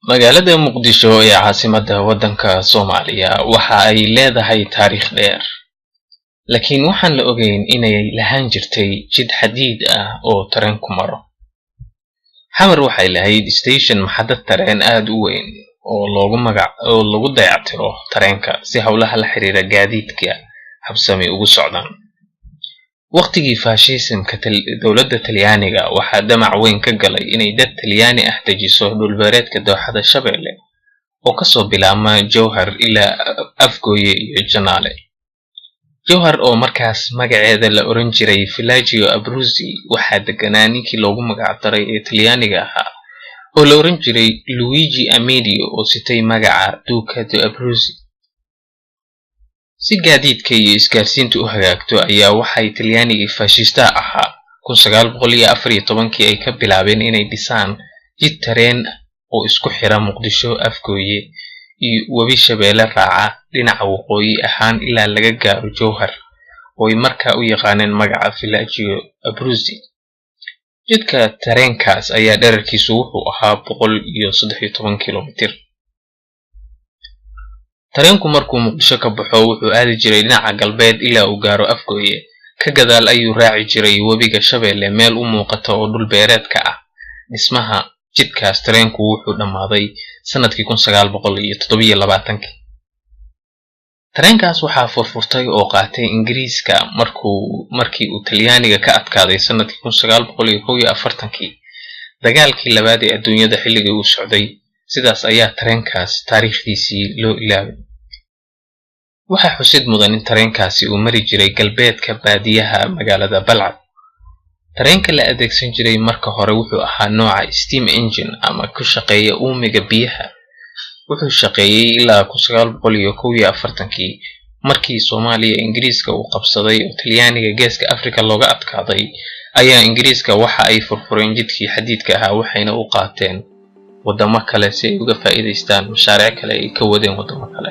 magaalada muqdisho ee caasimadda waddanka Soomaaliya waxa ay leedahay taariikh dheer, laakiin waxaan la ogeyn inay lahaan jirtay jid xadiid ah oo tareenku maro. Xamar waxay lahayd station maxadad tareen aad u weyn oo lagu dayactiro tareenka si hawlaha la xiriira gaadiidka habsami ugu socdaan. waqtigii faashisimka dawladda Talyaaniga waxaa damac weyn ka galay inay dad Talyaani ah dejiso dhulbeereedka dooxada Shabeelle oo ka soo bilaabma Jowhar ilaa Afgooye iyo Janaale. Jowhar oo markaas magaceeda la oran jiray Villaggio Abruzzi waxaa deganaa ninkii loogu magac daray ee Talyaaniga ahaa oo la oran jiray Luigi Amedeo oo sitay magaca Duca di Abruzzi. si gaadiidka iyo isgaarsiintu u hagaagto ayaa waxay Talyaanigii faashista ahaa 1914 ay ka bilaabeen inay dhisaan jid tareen oo isku xira Muqdisho, Afgooye iyo Webi Shabeelle raaca dhinaca waqooyi ahaan ilaa laga gaaro Jowhar oo ay markaa u yaqaaneen magaca Villaggio Abruzzi. jidka tareenkaas ayaa dhererkiisu wuxuu ahaa 113 kilomitir. tareenku markuu Muqdisho ka baxo wuxuu aadi jiray dhinaca galbeed ilaa uu gaaro Afgooye, ka gadaal ayuu raaci jiray Webiga Shabeelle meel u muuqata oo dhul beereedka ah. dhismaha jidkaas tareenku wuxuu dhamaaday sanadkii 1927. tareenkaas waxaa furfurtay oo qaatay Ingiriiska markii uu Talyaaniga ka adkaaday sanadkii 1941 dagaalkii labaad ee adduunyada xilligii uu socday. sidaas ayaa tareenkaas taariikhdiisii loo ilaaway. waxaa xusid mudan in tareenkaasi uu mari jiray galbeedka baadiyaha magaalada Balcad. tareenka la adeegsan jiray marka hore wuxuu ahaa nooca steam engine ama ku shaqeeya uumiga biyaha. wuxuu shaqeeyay ilaa 1941 markii Soomaaliya Ingiriiska uu qabsaday oo Talyaaniga geeska Afrika looga adkaaday ayaa Ingiriiska waxa ay furfureen jidkii xadiidka ahaa waxayna u qaateen wadamo kale si ay uga faa'iideystaan mashaariic kale ay ka wadeen wadamo kale.